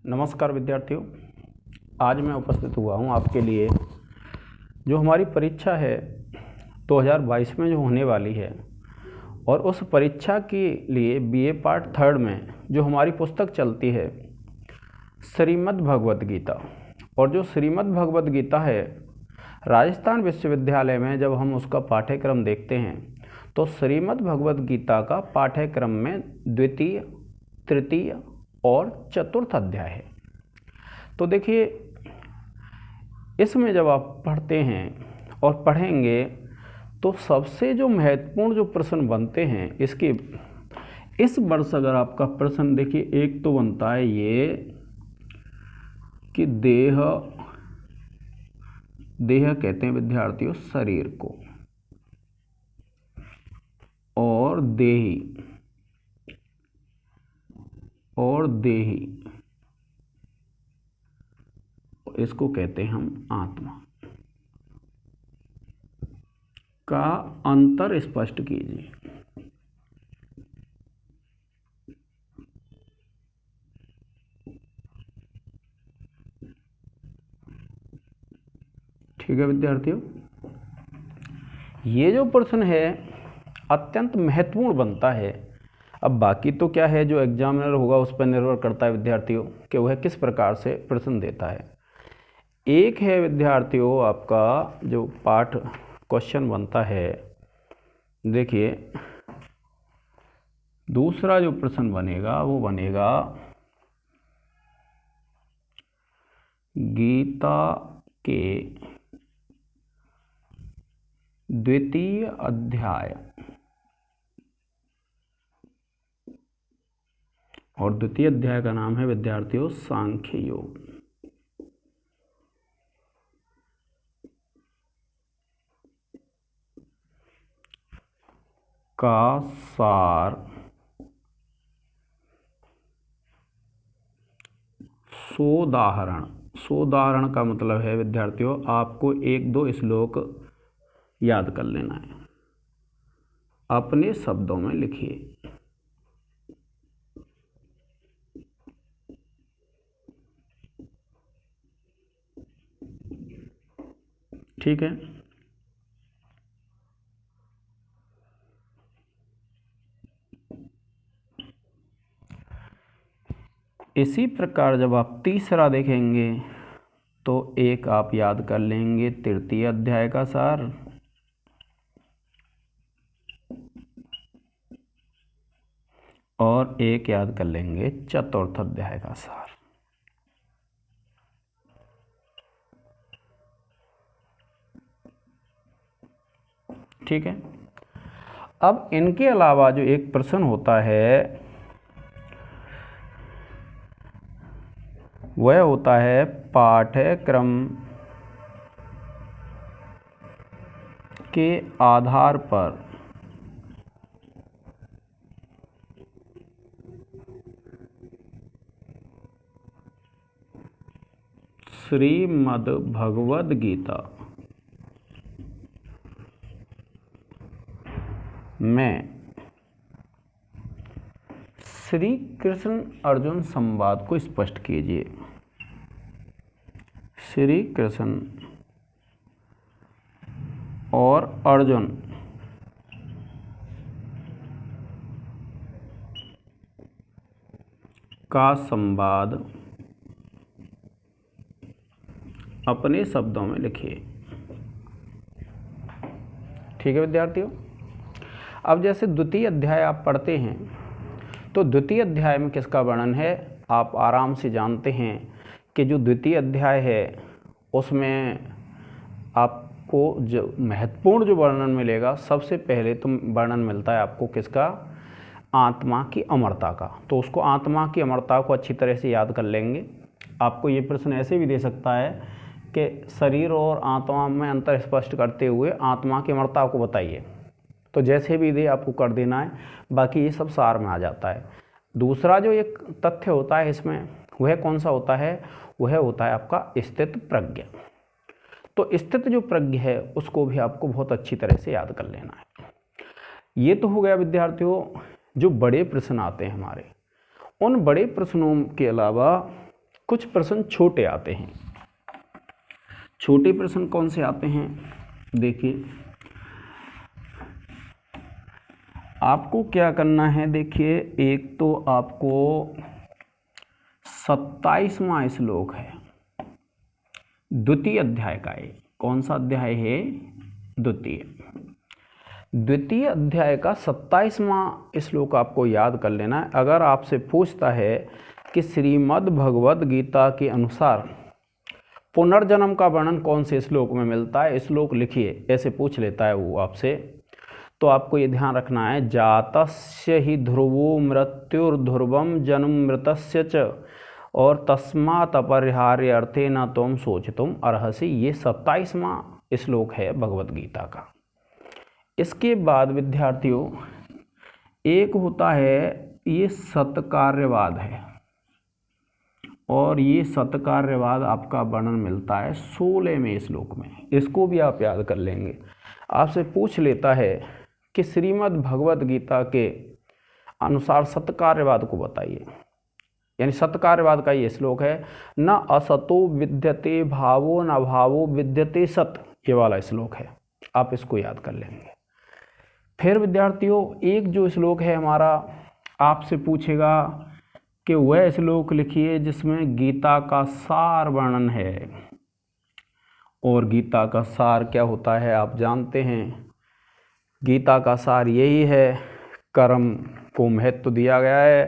नमस्कार विद्यार्थियों, आज मैं उपस्थित हुआ हूँ आपके लिए। जो हमारी परीक्षा है 2022 में जो होने वाली है, और उस परीक्षा के लिए बीए पार्ट थर्ड में जो हमारी पुस्तक चलती है श्रीमद् भगवद गीता, और जो श्रीमद् भगवद गीता है राजस्थान विश्वविद्यालय में जब हम उसका पाठ्यक्रम देखते हैं तो श्रीमद् भगवद गीता का पाठ्यक्रम में द्वितीय, तृतीय और चतुर्थ अध्याय है। तो देखिए, इसमें जब आप पढ़ते हैं और पढ़ेंगे तो सबसे जो महत्वपूर्ण जो प्रश्न बनते हैं इसके इस वर्ष, अगर आपका प्रश्न देखिए, एक तो बनता है ये कि देह कहते हैं विद्यार्थियों शरीर को, और देही इसको कहते हैं हम आत्मा, का अंतर स्पष्ट कीजिए। ठीक है विद्यार्थियों, ये जो प्रश्न है अत्यंत महत्वपूर्ण बनता है। अब बाकी तो क्या है, जो एग्जामिनर होगा उस पर निर्भर करता है विद्यार्थियों कि वह किस प्रकार से प्रश्न देता है। एक है विद्यार्थियों आपका जो पाठ क्वेश्चन बनता है, देखिए दूसरा जो प्रश्न बनेगा वो बनेगा गीता के द्वितीय अध्याय, और द्वितीय अध्याय का नाम है विद्यार्थियों सांख्य योग। का सार सोदाहरण का मतलब है विद्यार्थियों आपको एक दो श्लोक याद कर लेना है, अपने शब्दों में लिखिए। ठीक है, इसी प्रकार जब आप तीसरा देखेंगे तो एक आप याद कर लेंगे तृतीय अध्याय का सार, और एक याद कर लेंगे चतुर्थ अध्याय का सार। ठीक है, अब इनके अलावा जो एक प्रश्न होता है वह होता है पाठ्यक्रम के आधार पर श्रीमद् भगवद गीता में श्री कृष्ण अर्जुन संवाद को स्पष्ट कीजिए। श्री कृष्ण और अर्जुन का संवाद अपने शब्दों में लिखिए। ठीक है विद्यार्थियों, अब जैसे द्वितीय अध्याय आप पढ़ते हैं तो द्वितीय अध्याय में किसका वर्णन है आप आराम से जानते हैं कि जो द्वितीय अध्याय है उसमें आपको जो महत्वपूर्ण जो वर्णन मिलेगा, सबसे पहले तो वर्णन मिलता है आपको किसका, आत्मा की अमरता का। तो उसको आत्मा की अमरता को अच्छी तरह से याद कर लेंगे। आपको ये प्रश्न ऐसे भी दे सकता है कि शरीर और आत्मा में अंतर स्पष्ट करते हुए आत्मा की अमरता को बताइए, तो जैसे भी दे आपको कर देना है, बाकी ये सब सार में आ जाता है। दूसरा जो एक तथ्य होता है इसमें वह कौन सा होता है, वह होता है आपका स्थित प्रज्ञ। तो स्थित जो प्रज्ञ है उसको भी आपको बहुत अच्छी तरह से याद कर लेना है। ये तो हो गया विद्यार्थियों जो बड़े प्रश्न आते हैं हमारे। उन बड़े प्रश्नों के अलावा कुछ प्रश्न छोटे आते हैं। छोटे प्रश्न कौन से आते हैं? देखिए आपको क्या करना है, देखिए एक तो आपको 27वां श्लोक है द्वितीय अध्याय का। है कौन सा अध्याय है? द्वितीय अध्याय का 27वां श्लोक आपको याद कर लेना है। अगर आपसे पूछता है कि श्रीमद् भगवद गीता के अनुसार पुनर्जन्म का वर्णन कौन से श्लोक में मिलता है, श्लोक लिखिए, ऐसे पूछ लेता है वो आपसे, तो आपको ये ध्यान रखना है जातस्य ही ध्रुवो मृत्युर्ध्रुवम जन्म मृतस्य च और तस्मात् अपरिहार्य अर्थे न तुम सोचितुम अर्हसि। ये 27वां श्लोक है भगवद गीता का। इसके बाद विद्यार्थियों एक होता है ये सत्कार्यवाद है, और ये सत्कार्यवाद आपका वर्णन मिलता है 16वें श्लोक में। इसको भी आप याद कर लेंगे। आपसे पूछ लेता है कि श्रीमद् भगवद गीता के अनुसार सत्कार्यवाद को बताइए, यानी सत्कार्यवाद का ये श्लोक है, न असतो विद्यते भावो न भावो विद्यते सत, ये वाला श्लोक है। आप इसको याद कर लेंगे। फिर विद्यार्थियों एक जो श्लोक है हमारा, आपसे पूछेगा कि वह श्लोक लिखिए जिसमें गीता का सार वर्णन है। और गीता का सार क्या होता है आप जानते हैं। गीता का सार यही है, कर्म को महत्व दिया गया है,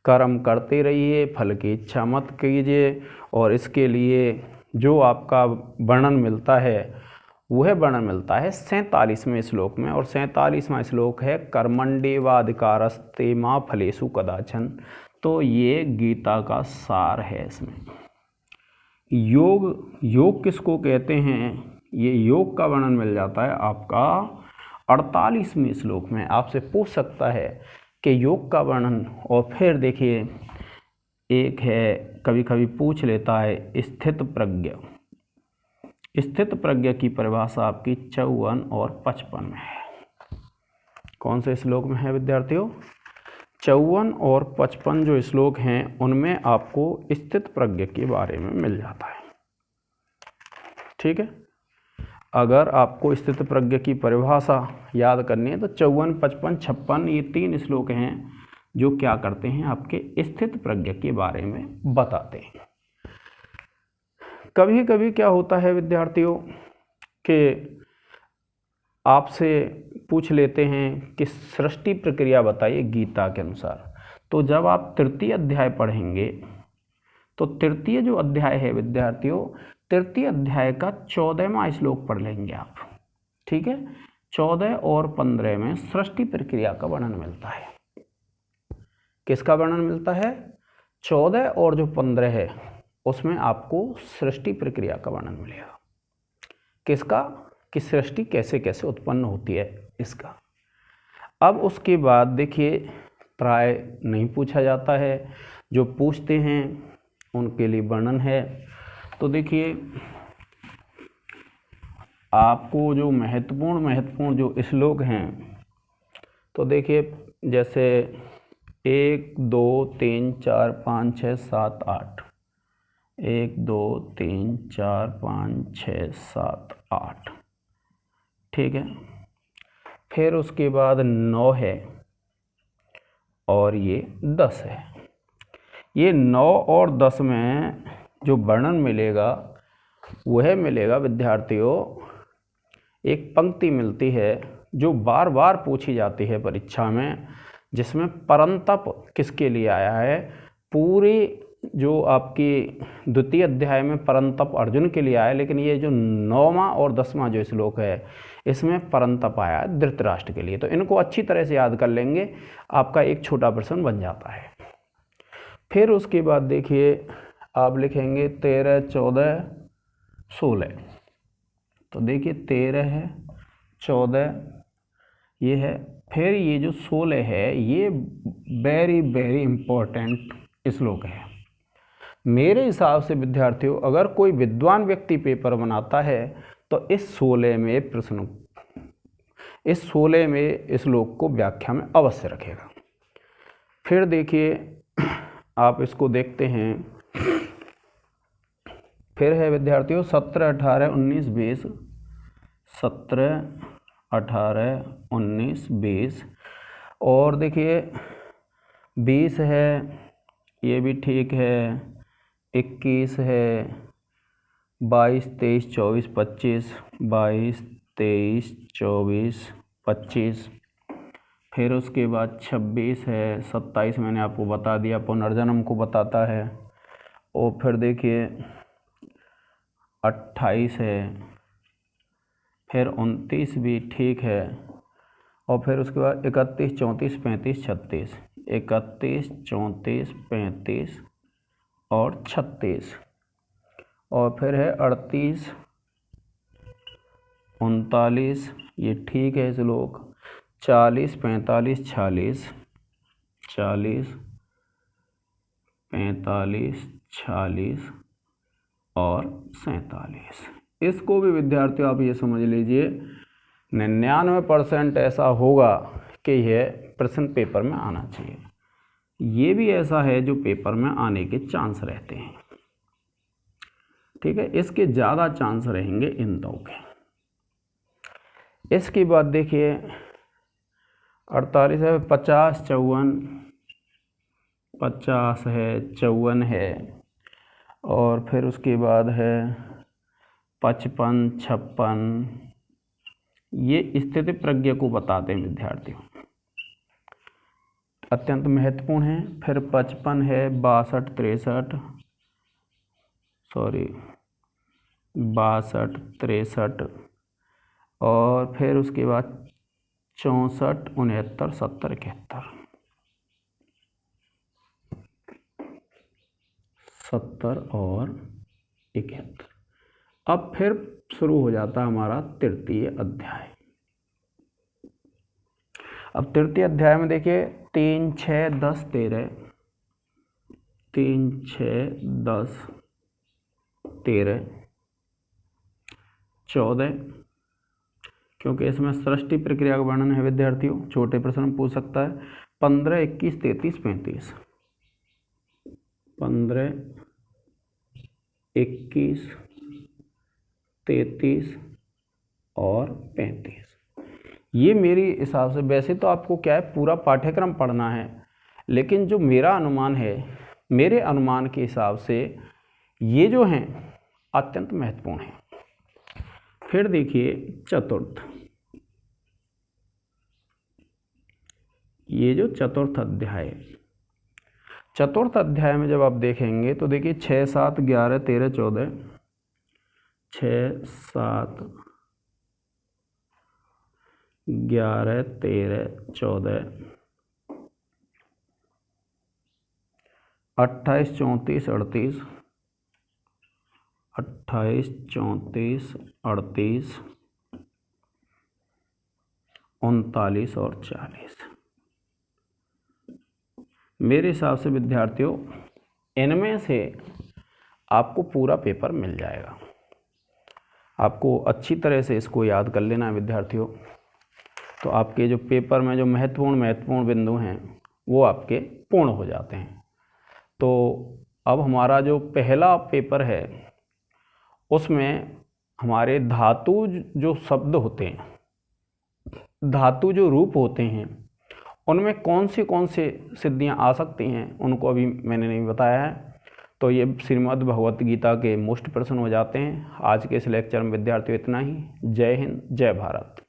कर्म करते रहिए, फल की इच्छा मत कीजिए, और इसके लिए जो आपका वर्णन मिलता है वह वर्णन मिलता है 47वें श्लोक में। और 47वां श्लोक है कर्मण्येवाधिकारस्ते मा फलेषु कदाचन। तो ये गीता का सार है। इसमें योग किसको कहते हैं, ये योग का वर्णन मिल जाता है आपका 48वें श्लोक में। आपसे पूछ सकता है कि योग का वर्णन। और फिर देखिए एक है, कभी कभी पूछ लेता है स्थित प्रज्ञ। स्थित प्रज्ञ की परिभाषा आपकी 54 और 55 में है। कौन से श्लोक में है विद्यार्थियों? 54 और 55 जो श्लोक हैं उनमें आपको स्थित प्रज्ञ के बारे में मिल जाता है। ठीक है, अगर आपको स्थित प्रज्ञ की परिभाषा याद करनी है तो 54, 55, 56 ये 3 श्लोक हैं जो क्या करते हैं, आपके स्थित प्रज्ञ के बारे में बताते हैं। कभी कभी क्या होता है विद्यार्थियों कि आपसे पूछ लेते हैं कि सृष्टि प्रक्रिया बताइए गीता के अनुसार। तो जब आप तृतीय अध्याय पढ़ेंगे तो तृतीय जो अध्याय है विद्यार्थियों, तृतीय अध्याय का 14वां श्लोक पढ़ लेंगे आप। ठीक है, 14 और 15 में सृष्टि प्रक्रिया का वर्णन मिलता है। किसका वर्णन मिलता है? 14 और जो 15 है उसमें आपको सृष्टि प्रक्रिया का वर्णन मिलेगा। किसका? कि सृष्टि कैसे कैसे उत्पन्न होती है इसका। अब उसके बाद देखिए प्राय नहीं पूछा जाता है, जो पूछते हैं उनके लिए वर्णन है। तो देखिए आपको जो महत्वपूर्ण जो श्लोक हैं, तो देखिए जैसे 1 2 3 4 5 6 7 8, 1 2 3 4 5 6 7 8, ठीक है। फिर उसके बाद 9 है और ये 10 है। ये 9 और 10 में जो वर्णन मिलेगा वह मिलेगा विद्यार्थियों, एक पंक्ति मिलती है जो बार बार पूछी जाती है परीक्षा में, जिसमें परंतप किसके लिए आया है। पूरे जो आपकी द्वितीय अध्याय में परंतप अर्जुन के लिए आया, लेकिन ये जो 9वां और 10वां जो श्लोक है इसमें परंतप आया है धृतराष्ट्र के लिए। तो इनको अच्छी तरह से याद कर लेंगे, आपका एक छोटा प्रश्न बन जाता है। फिर उसके बाद देखिए आप लिखेंगे 13 14 16। तो देखिए 13 है, 14 ये है, फिर ये जो 16 है ये वेरी वेरी इम्पोर्टेंट श्लोक है। मेरे हिसाब से विद्यार्थियों अगर कोई विद्वान व्यक्ति पेपर बनाता है तो इस 16 में श्लोक को व्याख्या में अवश्य रखेगा। फिर देखिए आप इसको देखते हैं फिर है विद्यार्थियों 17, 18, 19, 20, 17, 18, 19, 20 और देखिए 20 है, ये भी ठीक है, 21 है, 22, 23, 24, 25, 22, 23, 24, 25, फिर उसके बाद 26 है, 27 मैंने आपको बता दिया, पुनर्जन्म को बताता है। और फिर देखिए 28 है, फिर 29 भी ठीक है, और फिर उसके बाद 31, 34, 35, 36, 31, 34, 35 और 36, और फिर है 38, 39, ये ठीक है श्लोक, 40, 45, 46, 40, 45, 46 और 47। इसको भी विद्यार्थियों आप ये समझ लीजिए 99% ऐसा होगा कि यह प्रश्न पेपर में आना चाहिए। ये भी ऐसा है जो पेपर में आने के चांस रहते हैं, ठीक है, इसके ज़्यादा चांस रहेंगे इन दो के। इसके बाद देखिए 48 है, 50, 54, 50 है, 54 है, और फिर उसके बाद है 55, 56, ये स्थिति प्रज्ञा को बताते हैं विद्यार्थियों, अत्यंत महत्वपूर्ण है। फिर 55 है, 62, 63, 62, 63, और फिर उसके बाद 64, 69, 70, 71, 70 और 71। अब फिर शुरू हो जाता हमारा तृतीय अध्याय। अब तृतीय अध्याय में देखिए 3, 6, 10, 13, 3, 6, 10, 13, 14, क्योंकि इसमें सृष्टि प्रक्रिया का वर्णन है विद्यार्थियों, छोटे प्रश्न में पूछ सकता है। 15, 21, 33, 35, 15, 21, 33 और 35। ये मेरी हिसाब से, वैसे तो आपको क्या है पूरा पाठ्यक्रम पढ़ना है, लेकिन जो मेरा अनुमान है, मेरे अनुमान के हिसाब से ये जो हैं अत्यंत महत्वपूर्ण हैं। फिर देखिए चतुर्थ, ये जो चतुर्थ अध्याय, चतुर्थ अध्याय में जब आप देखेंगे तो देखिए 6, 7, 11, 13, 14, 6, 7, 11, 13, 14, 28, 34, 38, 28, 34, 38, 39 और 40। मेरे हिसाब से विद्यार्थियों इनमें से आपको पूरा पेपर मिल जाएगा। आपको अच्छी तरह से इसको याद कर लेना है विद्यार्थियों, तो आपके जो पेपर में जो महत्वपूर्ण बिंदु हैं वो आपके पूर्ण हो जाते हैं। तो अब हमारा जो पहला पेपर है उसमें हमारे धातु जो शब्द होते हैं, धातु जो रूप होते हैं, उनमें कौन से सिद्धियां आ सकती हैं उनको अभी मैंने नहीं बताया है। तो ये श्रीमद् भगवत गीता के मोस्ट प्रश्न हो जाते हैं। आज के इस लेक्चर में विद्यार्थियों इतना ही। जय हिंद, जय भारत।